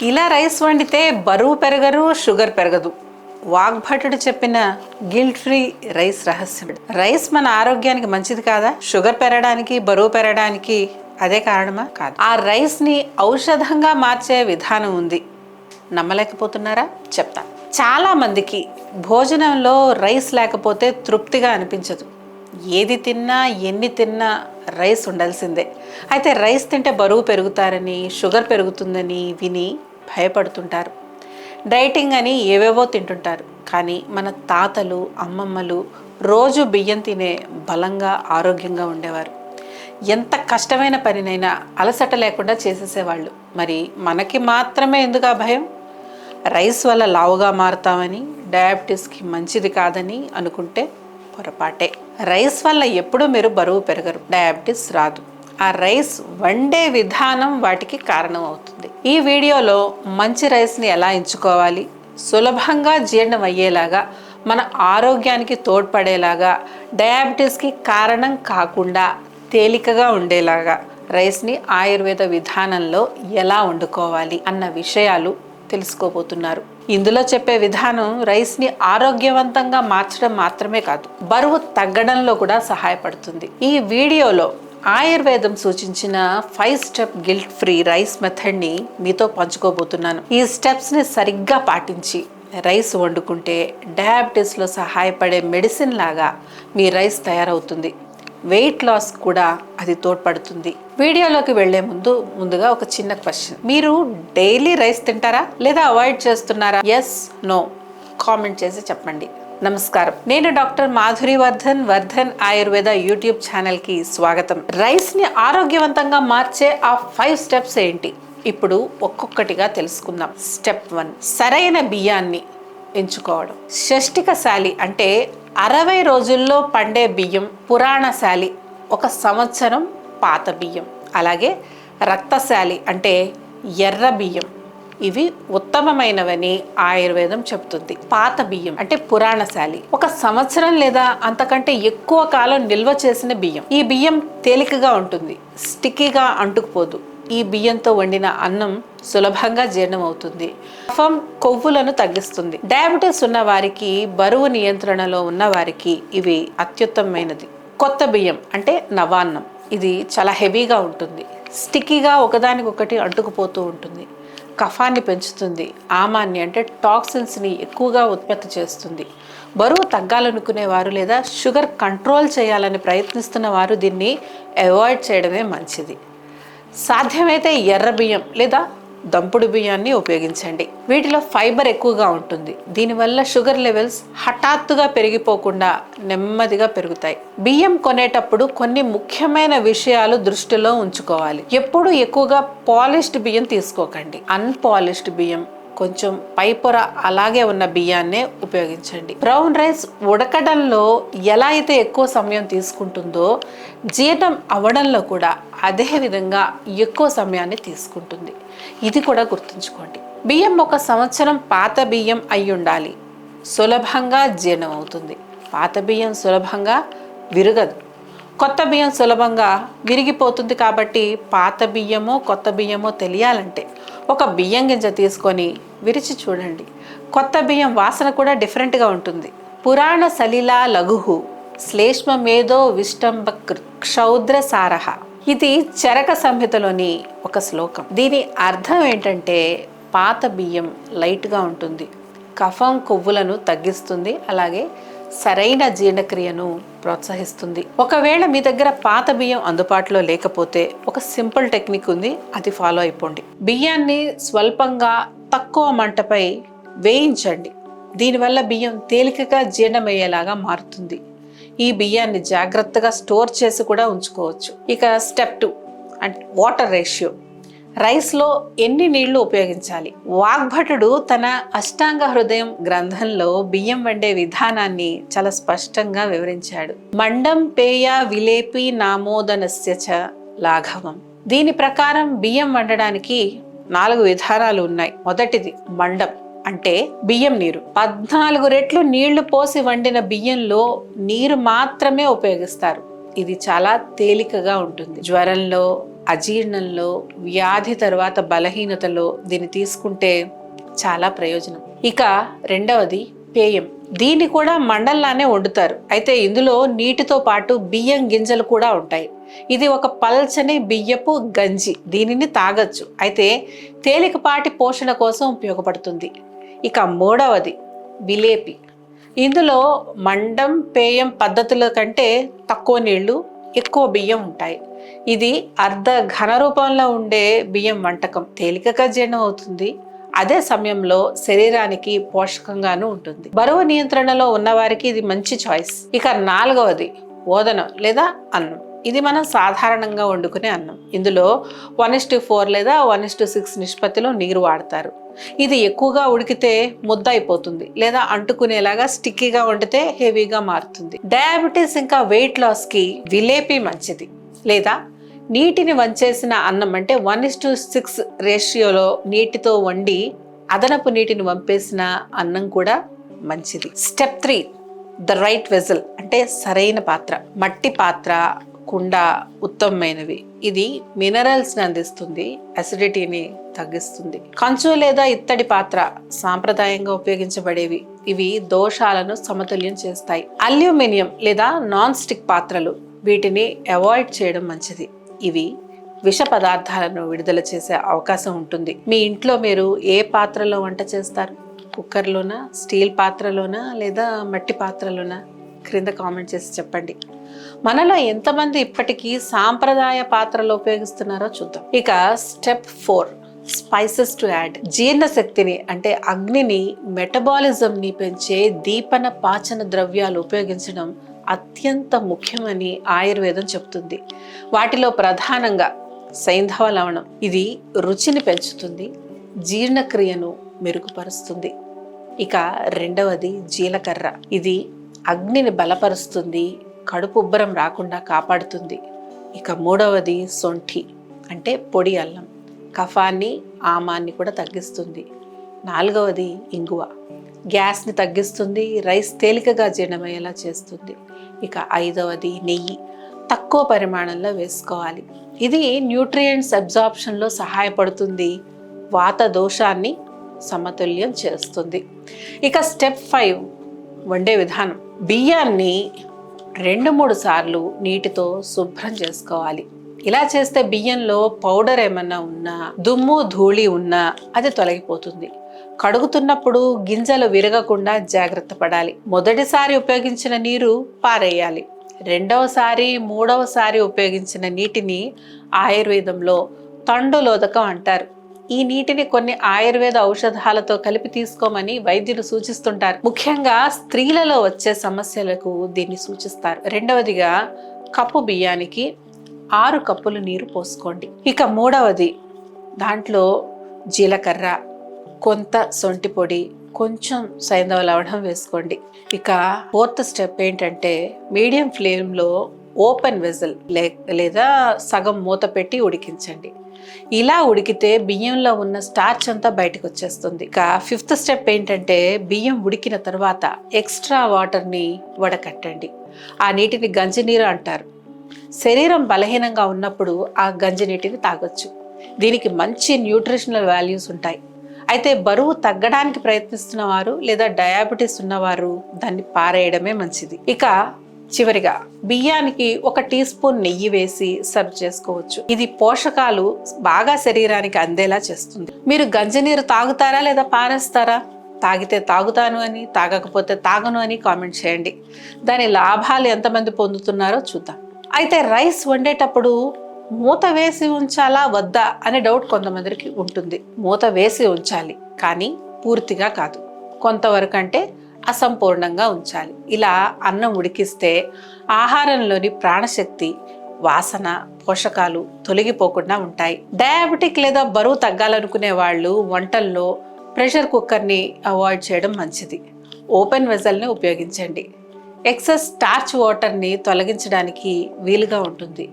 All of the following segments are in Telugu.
ఇలా రైస్ వండితే బరువు పెరగరు, షుగర్ పెరగదు. వాగ్భటుడు చెప్పిన గిల్ట్ ఫ్రీ రైస్ రహస్యం. రైస్ మన ఆరోగ్యానికి మంచిది కాదా? షుగర్ పెరగడానికి, బరువు పెరగడానికి అదే కారణమా? కాదు. ఆ రైస్ని ఔషధంగా మార్చే విధానం ఉంది. నమ్మలేకపోతున్నారా? చెప్తా. చాలా మందికి భోజనంలో రైస్ లేకపోతే తృప్తిగా అనిపించదు. ఏది తిన్నా, ఎన్ని తిన్నా రైస్ ఉండాల్సిందే. అయితే రైస్ తింటే బరువు పెరుగుతారని, షుగర్ పెరుగుతుందని విని భయపడుతుంటారు. డైటింగ్ అని ఏవేవో తింటుంటారు. కానీ మన తాతలు, అమ్మమ్మలు రోజు బియ్యం తినే బలంగా, ఆరోగ్యంగా ఉండేవారు. ఎంత కష్టమైన పనినైనా అలసట లేకుండా చేసేసేవాళ్ళు. మరి మనకి మాత్రమే ఎందుకు ఆ భయం? రైస్ వల్ల లావుగా మారుతామని, డయాబెటీస్కి మంచిది కాదని అనుకుంటే పొరపాటే. రైస్ వల్ల ఎప్పుడూ మీరు బరువు పెరగరు, డయాబెటీస్ రాదు. ఆ రైస్ వండే విధానం వాటికి కారణం అవుతుంది. ఈ వీడియోలో మంచి రైస్ని ఎలా ఎంచుకోవాలి, సులభంగా జీర్ణం అయ్యేలాగా, మన ఆరోగ్యానికి తోడ్పడేలాగా, డయాబెటీస్కి కారణం కాకుండా తేలికగా ఉండేలాగా రైస్ని ఆయుర్వేద విధానంలో ఎలా వండుకోవాలి అన్న విషయాలు తెలుసుకోబోతున్నారు. ఇందులో చెప్పే విధానం రైస్ని ఆరోగ్యవంతంగా మార్చడం మాత్రమే కాదు, బరువు తగ్గడంలో కూడా సహాయపడుతుంది. ఈ వీడియోలో ఆయుర్వేదం సూచించిన 5 స్టెప్ గిల్ట్ ఫ్రీ రైస్ మెథడ్ని మీతో పంచుకోబోతున్నాను. ఈ స్టెప్స్ని సరిగ్గా పాటించి రైస్ వండుకుంటే డయాబెటీస్లో సహాయపడే మెడిసిన్ లాగా మీ రైస్ తయారవుతుంది. వెయిట్ లాస్ కూడా అది తోడ్పడుతుంది. వీడియోలోకి వెళ్లే ముందుగా ఒక చిన్న క్వశ్చన్. మీరు డైలీ రైస్ తింటారా లేదా అవాయిడ్ చేస్తున్నారా? ఎస్, నో కామెంట్ చేసి చెప్పండి. నమస్కారం, నేను డాక్టర్ మాధురి వర్ధన్ ఆయుర్వేద యూట్యూబ్ ఛానల్కి స్వాగతం. రైస్ని ఆరోగ్యవంతంగా మార్చే ఆ 5 స్టెప్స్ ఏంటి ఇప్పుడు ఒక్కొక్కటిగా తెలుసుకుందాం. స్టెప్ 1, సరైన బియ్యాన్ని ఎంచుకోవడం. షష్టికశాలి అంటే 60 రోజుల్లో పండే బియ్యం, పురాణశాలి 1 సంవత్సరం పాత బియ్యం, అలాగే రక్తశాలి అంటే ఎర్ర బియ్యం, ఇవి ఉత్తమమైనవని ఆయుర్వేదం చెబుతుంది. పాత బియ్యం అంటే పురాణశాలి 1 సంవత్సరం లేదా అంతకంటే ఎక్కువ కాలం నిల్వ చేసిన బియ్యం. ఈ బియ్యం తేలికగా ఉంటుంది, స్టిక్కీగా అంటుకుపోదు. ఈ బియ్యంతో వండిన అన్నం సులభంగా జీర్ణం అవుతుంది. కఫం, కొవ్వులను తగ్గిస్తుంది. డయాబెటీస్ ఉన్న వారికి, బరువు నియంత్రణలో ఉన్న వారికి ఇవి అత్యుత్తమైనది. కొత్త బియ్యం అంటే నవాన్నం, ఇది చాలా హెవీగా ఉంటుంది, స్టిక్కీగా ఒకదానికొకటి అంటుకుపోతూ ఉంటుంది, కఫాన్ని పెంచుతుంది, ఆమాన్ని అంటే టాక్సిన్స్ని ఎక్కువగా ఉత్పత్తి చేస్తుంది. బరువు తగ్గాలనుకునేవారు లేదా షుగర్ కంట్రోల్ చేయాలని ప్రయత్నిస్తున్న వారు దీన్ని అవాయిడ్ చేయడమే మంచిది. సాధ్యమైతే ఎర్ర బియ్యం లేదా దంపుడు బియ్యాన్ని ఉపయోగించండి. వీటిలో ఫైబర్ ఎక్కువగా ఉంటుంది. దీనివల్ల షుగర్ లెవెల్స్ హఠాత్తుగా పెరిగిపోకుండా నెమ్మదిగా పెరుగుతాయి. బియ్యం కొనేటప్పుడు కొన్ని ముఖ్యమైన విషయాలు దృష్టిలో ఉంచుకోవాలి. ఎప్పుడు ఎక్కువగా పాలిష్డ్ బియ్యం తీసుకోకండి. అన్పాలిష్డ్ బియ్యం, కొంచెం పైపొర అలాగే ఉన్న బియ్యాన్నే ఉపయోగించండి. బ్రౌన్ రైస్ ఉడకడంలో ఎలా అయితే ఎక్కువ సమయం తీసుకుంటుందో, జీర్ణం అవ్వడంలో కూడా అదే విధంగా ఎక్కువ సమయాన్ని తీసుకుంటుంది. ఇది కూడా గుర్తుంచుకోండి. బియ్యం 1 సంవత్సరం పాత బియ్యం అయి ఉండాలి. సులభంగా జీర్ణం అవుతుంది. పాత బియ్యం సులభంగా విరగదు, కొత్త బియ్యం సులభంగా విరిగిపోతుంది. కాబట్టి పాత బియ్యమో కొత్త బియ్యమో తెలియాలంటే ఒక బియ్యం గింజ తీసుకొని విరిచి చూడండి. కొత్త బియ్యం వాసన కూడా డిఫరెంట్గా ఉంటుంది. పురాణ సలిలా లఘుహు శ్లేష్మ మేధో విష్టంబ క్షౌద్ర సారహ, ఇది చరక సంహితలోని ఒక శ్లోకం. దీని అర్థం ఏంటంటే పాత బియ్యం లైట్గా ఉంటుంది, కఫం, కొవ్వులను తగ్గిస్తుంది, అలాగే సరైన జీర్ణక్రియను ప్రోత్సహిస్తుంది. ఒకవేళ మీ దగ్గర పాత బియ్యం అందుబాటులో లేకపోతే ఒక సింపుల్ టెక్నిక్ ఉంది, అది ఫాలో అయిపోండి. బియ్యాన్ని స్వల్పంగా తక్కువ మంటపై వేయించండి. దీనివల్ల బియ్యం తేలికగా జీర్ణమయ్యేలాగా మారుతుంది. ఈ బియ్యాన్ని జాగ్రత్తగా స్టోర్ చేసి కూడా ఉంచుకోవచ్చు. ఇక స్టెప్ 2 అంటే వాటర్ రేషియో. రైస్లో ఎన్ని నీళ్లు ఉపయోగించాలి? వాగ్భటుడు తన అష్టాంగ హృదయం గ్రంథంలో బియ్యం వండే విధానాన్ని చాలా స్పష్టంగా వివరించాడు. మండం పేయ విలేపి నామోదనస్య చ లాఘవం. దీని ప్రకారం బియ్యం వండడానికి 4 విధానాలు ఉన్నాయి. మొదటిది మండం అంటే బియ్యం నీరు. 14 రెట్లు నీళ్లు పోసి వండిన బియ్యంలో నీరు మాత్రమే ఉపయోగిస్తారు. ఇది చాలా తేలికగా ఉంటుంది. జ్వరంలో, అజీర్ణంలో, వ్యాధి తర్వాత బలహీనతలో దీన్ని తీసుకుంటే చాలా ప్రయోజనం. ఇక రెండవది పేయం. దీన్ని కూడా మండల్లానే వండుతారు, అయితే ఇందులో నీటితో పాటు బియ్యం గింజలు కూడా ఉంటాయి. ఇది ఒక పల్చని బియ్యపు గంజి. దీనిని తాగొచ్చు, అయితే తేలికపాటి పోషణ కోసం ఉపయోగపడుతుంది. ఇక మూడవది విలేపి. ఇందులో మండం, పేయం పద్ధతుల కంటే తక్కువ నీళ్లు, ఎక్కువ బియ్యం ఉంటాయి. ఇది అర్ధ ఘన రూపంలో ఉండే బియ్యం వంటకం. తేలికగా జీర్ణం అవుతుంది, అదే సమయంలో శరీరానికి పోషకంగాను ఉంటుంది. బరువు నియంత్రణలో ఉన్నవారికి ఇది మంచి చాయిస్. ఇక నాలుగవది ఓదనం లేదా అన్నం. ఇది మనం సాధారణంగా వండుకునే అన్నం. ఇందులో 1:4 లేదా 1:6 నిష్పత్తిలో నీరు వాడతారు. ఇది ఎక్కువగా ఉడికితే ముద్ద అయిపోతుంది, లేదా అంటుకునేలాగా స్టిక్కీగా వండితే హెవీగా మారుతుంది. డయాబెటీస్ ఇంకా వెయిట్ లాస్కి విలేపి మంచిది. లేదా నీటిని వంచేసిన అన్నం, అంటే 1:6 రేషియోలో నీటితో వండి అదనపు నీటిని వంపేసిన అన్నం కూడా మంచిది. స్టెప్ 3 ద రైట్ వెజల్, అంటే సరైన పాత్ర. మట్టి పాత్ర, కుండ ఉత్తమమైనవి. ఇది మినరల్స్ని అందిస్తుంది, అసిడిటీని తగ్గిస్తుంది. కంచు లేదా ఇత్తడి పాత్ర సాంప్రదాయంగా ఉపయోగించబడేవి. ఇవి దోషాలను సమతుల్యం చేస్తాయి. అల్యూమినియం లేదా నాన్ స్టిక్ పాత్రలు, వీటిని అవాయిడ్ చేయడం మంచిది. ఇవి విష పదార్థాలను విడుదల చేసే అవకాశం ఉంటుంది. మీ ఇంట్లో మీరు ఏ పాత్రలో వంట చేస్తారు? కుక్కర్లోనా, స్టీల్ పాత్రలోనా, లేదా మట్టి పాత్రలోనా? క్రింద కామెంట్ చేసి చెప్పండి. మనలో ఎంతమంది ఇప్పటికీ సాంప్రదాయ పాత్రలు ఉపయోగిస్తున్నారో చూద్దాం. ఇక స్టెప్ 4 స్పైసెస్ టు యాడ్. జీర్ణశక్తిని, అంటే అగ్నిని, మెటబాలిజంని పెంచే దీపన పాచన ద్రవ్యాలు ఉపయోగించడం అత్యంత ముఖ్యమని ఆయుర్వేదం చెప్తుంది. వాటిలో ప్రధానంగా సైంధవ లవణం. ఇది రుచిని పెంచుతుంది, జీర్ణక్రియను మెరుగుపరుస్తుంది. ఇక రెండవది జీలకర్ర. ఇది అగ్నిని బలపరుస్తుంది, కడుపు ఉబ్బరం రాకుండా కాపాడుతుంది. ఇక మూడవది సొంఠి, అంటే పొడి అల్లం. కఫాన్ని, ఆమాన్ని కూడా తగ్గిస్తుంది. నాలుగవది ఇంగువ. గ్యాస్ని తగ్గిస్తుంది, రైస్ తేలికగా జీర్ణమయ్యేలా చేస్తుంది. ఇక ఐదవది నెయ్యి. తక్కువ పరిమాణంలో వేసుకోవాలి. ఇది న్యూట్రియంట్స్ అబ్జార్ప్షన్లో సహాయపడుతుంది, వాత దోషాన్ని సమతుల్యం చేస్తుంది. ఇక స్టెప్ 5 వండే విధానం. బియ్యాన్ని 2-3 సార్లు నీటితో శుభ్రం చేసుకోవాలి. ఇలా చేస్తే బియ్యంలో పౌడర్ ఏమన్నా ఉన్నా, దుమ్ము ధూళి ఉన్నా అది తొలగిపోతుంది. కడుగుతున్నప్పుడు గింజలు విరగకుండా జాగ్రత్త పడాలి. మొదటిసారి ఉపయోగించిన నీరు పారేయాలి. రెండవసారి, మూడవసారి ఉపయోగించిన నీటిని ఆయుర్వేదంలో తండులోదకం అంటారు. ఈ నీటిని కొన్ని ఆయుర్వేద ఔషధాలతో కలిపి తీసుకోమని వైద్యులు సూచిస్తుంటారు. ముఖ్యంగా స్త్రీలలో వచ్చే సమస్యలకు దీన్ని సూచిస్తారు. రెండవదిగా కప్పు బియ్యానికి 6 కప్పులు నీరు పోసుకోండి. ఇక మూడవది, దాంట్లో జీలకర్ర, కొంత సొంటి పొడి, కొంచెం సైంధవ లవణం వేసుకోండి. ఇక 4th స్టెప్ ఏంటంటే మీడియం ఫ్లేమ్లో ఓపెన్ వెజల్ లేదా సగం మూత పెట్టి ఉడికించండి. ఇలా ఉడికితే బియ్యంలో ఉన్న స్టార్చ్ అంతా బయటకు వచ్చేస్తుంది. ఇక 5th స్టెప్ ఏంటంటే బియ్యం ఉడికిన తర్వాత ఎక్స్ట్రా వాటర్ని వడకట్టండి. ఆ నీటిని గంజి నీరు అంటారు. శరీరం బలహీనంగా ఉన్నప్పుడు ఆ గంజి నీటిని తాగొచ్చు. దీనికి మంచి న్యూట్రిషనల్ వాల్యూస్ ఉంటాయి. అయితే బరువు తగ్గడానికి ప్రయత్నిస్తున్న వారు లేదా డయాబెటీస్ ఉన్నవారు దాన్ని పారేయడమే మంచిది. ఇక చివరిగా బియ్యానికి 1 టీ స్పూన్ నెయ్యి వేసి సర్వ్ చేసుకోవచ్చు. ఇది పోషకాలు బాగా శరీరానికి అందేలా చేస్తుంది. మీరు గంజినీరు తాగుతారా లేదా పారేస్తారా? తాగితే తాగుతాను అని, తాగకపోతే తాగను అని కామెంట్ చేయండి. దాని లాభాలు ఎంతమంది పొందుతున్నారో చూద్దాం. అయితే రైస్ వండేటప్పుడు మూత వేసి ఉంచాలా వద్దా అనే డౌట్ కొంతమందికి ఉంటుంది. మూత వేసి ఉంచాలి, కానీ పూర్తిగా కాదు, కొంతవరకు అంటే అసంపూర్ణంగా ఉంచాలి. ఇలా అన్నం ఉడికిస్తే ఆహారంలోని ప్రాణశక్తి, వాసన, పోషకాలు తొలగిపోకుండా ఉంటాయి. డయాబెటిక్ లేదా బరువు తగ్గాలనుకునే వాళ్ళు వంటల్లో ప్రెషర్ కుక్కర్ని అవాయిడ్ చేయడం మంచిది. ఓపెన్ వెజల్ని ఉపయోగించండి. ఎక్సెస్ స్టార్చ్ వాటర్ని తొలగించడానికి వీలుగా ఉంటుంది.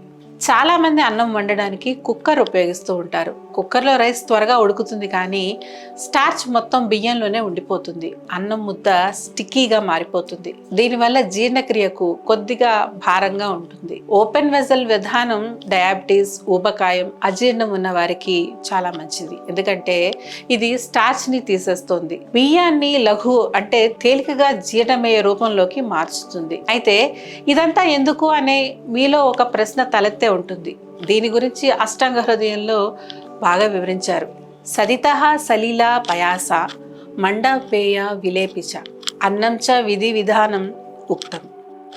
చాలా మంది అన్నం వండడానికి కుక్కర్ ఉపయోగిస్తూ ఉంటారు. కుక్కర్లో రైస్ త్వరగా ఉడుకుతుంది, కానీ స్టార్చ్ మొత్తం బియ్యంలోనే ఉండిపోతుంది. అన్నం ముద్ద స్టిక్కీగా మారిపోతుంది. దీనివల్ల జీర్ణక్రియకు కొద్దిగా భారంగా ఉంటుంది. ఓపెన్ వెజల్ విధానం డయాబెటీస్, ఊబకాయం, అజీర్ణం ఉన్న వారికి చాలా మంచిది. ఎందుకంటే ఇది స్టార్చ్ ని తీసేస్తుంది, బియ్యాన్ని లఘు అంటే తేలికగా జీర్ణమయ్యే రూపంలోకి మార్చుతుంది. అయితే ఇదంతా ఎందుకు అనే మీలో ఒక ప్రశ్న తలెత్తే ఉంటుంది. దీని గురించి అష్టాంగ హృదయంలో బాగా వివరించారు. సదితః సలీలా పయాస మండపేయ విలేపిచ అన్నం చ విధి విధానం ఉక్తం.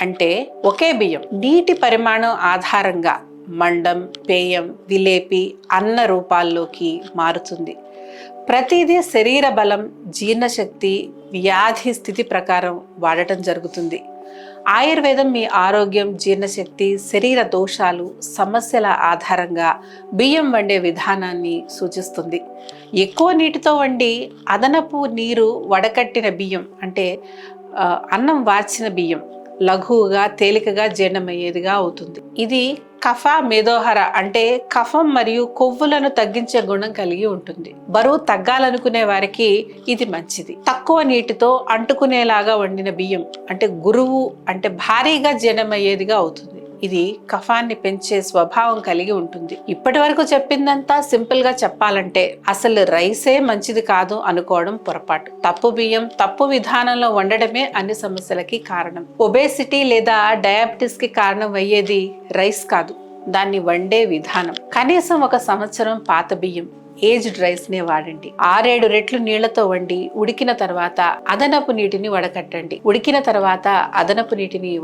అంటే ఒకే బియ్యం నీటి పరిమాణం ఆధారంగా మండం, పేయం, విలేపి అన్న రూపాల్లోకి మారుతుంది. ప్రతిదీ శరీర బలం, జీర్ణశక్తి, వ్యాధి స్థితి ప్రకారం వాడటం జరుగుతుంది. ఆయుర్వేదం మీ ఆరోగ్యం, జీర్ణశక్తి, శరీర దోషాలు, సమస్యల ఆధారంగా బియ్యం వండే విధానాన్ని సూచిస్తుంది. ఎక్కువ నీటితో వండి అదనపు నీరు వడకట్టిన బియ్యం అంటే అన్నం వార్చిన బియ్యం లఘువుగా తేలికగా జీర్ణమయ్యేదిగా అవుతుంది. ఇది కఫ మేదోహర అంటే కఫం మరియు కొవ్వులను తగ్గించే గుణం కలిగి ఉంటుంది. బరువు తగ్గాలనుకునే వారికి ఇది మంచిది. తక్కువ నీటితో అంటుకునేలాగా వండిన బియ్యం అంటే గురువు అంటే భారీగా జీర్ణమయ్యేదిగా అవుతుంది. ఇది కఫాన్ని పెంచే స్వభావం కలిగి ఉంటుంది. ఇప్పటి వరకు చెప్పిందంతా సింపుల్ గా చెప్పాలంటే అసలు రైసే మంచిది కాదు అనుకోవడం పొరపాటు. తప్పు బియ్యం, తప్పు విధానంలో వండడమే అన్ని సమస్యలకి కారణం. ఒబేసిటీ లేదా డయాబెటీస్ కి కారణం అయ్యేది రైస్ కాదు, దాన్ని వండే విధానం. కనీసం 1 సంవత్సరం పాత బియ్యం, ఏజ్డ్ రైస్ నే వాడండి. 6-7 రెట్లు నీళ్లతో వండి ఉడికిన తర్వాత అదనపు నీటిని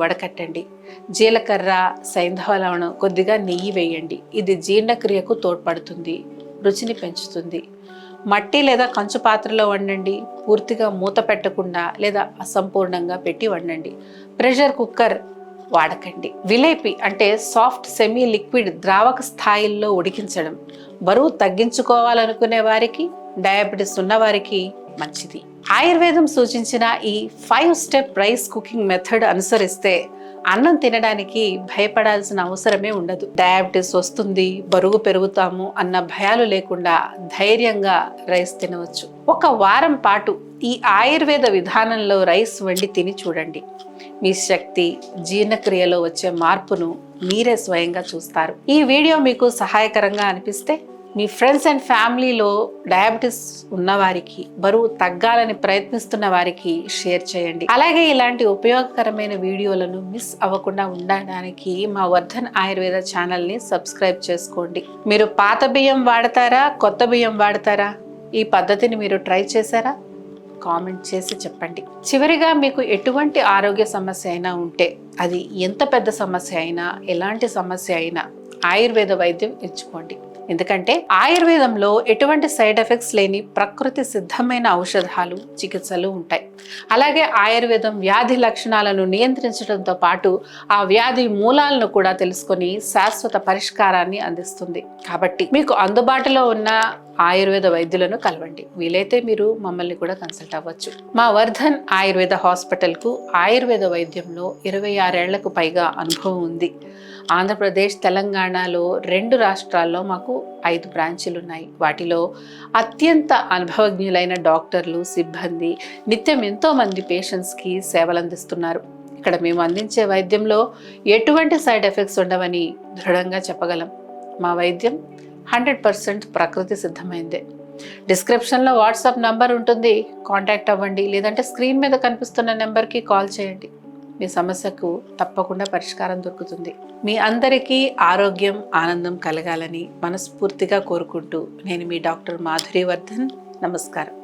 వడకట్టండి. జీలకర్ర, సైంధవ లవణం, కొద్దిగా నెయ్యి వేయండి. ఇది జీర్ణక్రియకు తోడ్పడుతుంది, రుచిని పెంచుతుంది. మట్టి లేదా కంచు పాత్రలో వండండి. పూర్తిగా మూత పెట్టకుండా లేదా అసంపూర్ణంగా పెట్టి వండండి. Pressure cooker వాడకండి. విలేపి అంటే సాఫ్ట్ సెమీ లిక్విడ్ ద్రావక స్థాయిల్లో ఉడికించడం బరువు తగ్గించుకోవాలనుకునే వారికి, డయాబెటీస్ ఉన్న వారికి మంచిది. ఆయుర్వేదం సూచించిన ఈ 5 స్టెప్ రైస్ కుకింగ్ మెథడ్ అనుసరిస్తే అన్నం తినడానికి భయపడాల్సిన అవసరమే ఉండదు. డయాబెటీస్ వస్తుంది, బరువు పెరుగుతాము అన్న భయాలు లేకుండా ధైర్యంగా రైస్ తినవచ్చు. 1 వారం పాటు ఈ ఆయుర్వేద విధానంలో రైస్ వండి తిని చూడండి. మీ శక్తి, జీర్ణక్రియలో వచ్చే మార్పును మీరే స్వయంగా చూస్తారు. ఈ వీడియో మీకు సహాయకరంగా అనిపిస్తే మీ ఫ్రెండ్స్ అండ్ ఫ్యామిలీలో డయాబెటీస్ ఉన్నవారికి, బరువు తగ్గాలని ప్రయత్నిస్తున్న వారికి షేర్ చేయండి. అలాగే ఇలాంటి ఉపయోగకరమైన వీడియోలను మిస్ అవ్వకుండా ఉండడానికి మా వర్ధన్ ఆయుర్వేద ఛానల్ని సబ్స్క్రైబ్ చేసుకోండి. మీరు పాత బియ్యం వాడతారా, కొత్త బియ్యం వాడతారా? ఈ పద్ధతిని మీరు ట్రై చేశారా? కామెంట్ చేసి చెప్పండి. చివరిగా మీకు ఎటువంటి ఆరోగ్య సమస్య అయినా ఉంటే, అది ఎంత పెద్ద సమస్య అయినా, ఎలాంటి సమస్య అయినా ఆయుర్వేద వైద్యం ఎంచుకోండి. ఎందుకంటే ఆయుర్వేదంలో ఎటువంటి సైడ్ ఎఫెక్ట్స్ లేని ప్రకృతి సిద్ధమైన ఔషధాలు, చికిత్సలు ఉంటాయి. అలాగే ఆయుర్వేదం వ్యాధి లక్షణాలను నియంత్రించడంతో పాటు ఆ వ్యాధి మూలాలను కూడా తెలుసుకొని శాశ్వత పరిష్కారాన్ని అందిస్తుంది. కాబట్టి మీకు అందుబాటులో ఉన్న ఆయుర్వేద వైద్యులను కలవండి. వీలైతే మీరు మమ్మల్ని కూడా కన్సల్ట్ అవ్వచ్చు. మా వర్ధన్ ఆయుర్వేద హాస్పిటల్కు ఆయుర్వేద వైద్యంలో 26 ఏళ్లకు పైగా అనుభవం ఉంది. ఆంధ్రప్రదేశ్, తెలంగాణలో 2 రాష్ట్రాల్లో మాకు 5 బ్రాంచీలు ఉన్నాయి. వాటిలో అత్యంత అనుభవజ్ఞులైన డాక్టర్లు, సిబ్బంది నిత్యం ఎంతో మంది పేషెంట్స్కి సేవలు అందిస్తున్నారు. ఇక్కడ మేము అందించే వైద్యంలో ఎటువంటి సైడ్ ఎఫెక్ట్స్ ఉండవని దృఢంగా చెప్పగలం. మా వైద్యం 100% ప్రకృతి సిద్ధమైందే. డిస్క్రిప్షన్లో వాట్సాప్ నంబర్ ఉంటుంది, కాంటాక్ట్ అవ్వండి. లేదంటే స్క్రీన్ మీద కనిపిస్తున్న నెంబర్కి కాల్ చేయండి. మీ సమస్యకు తప్పకుండా పరిష్కారం దొరుకుతుంది. మీ అందరికీ ఆరోగ్యం, ఆనందం కలగాలని మనస్ఫూర్తిగా కోరుకుంటూ నేను మీ డాక్టర్ మాధురి వర్ధన్. నమస్కారం.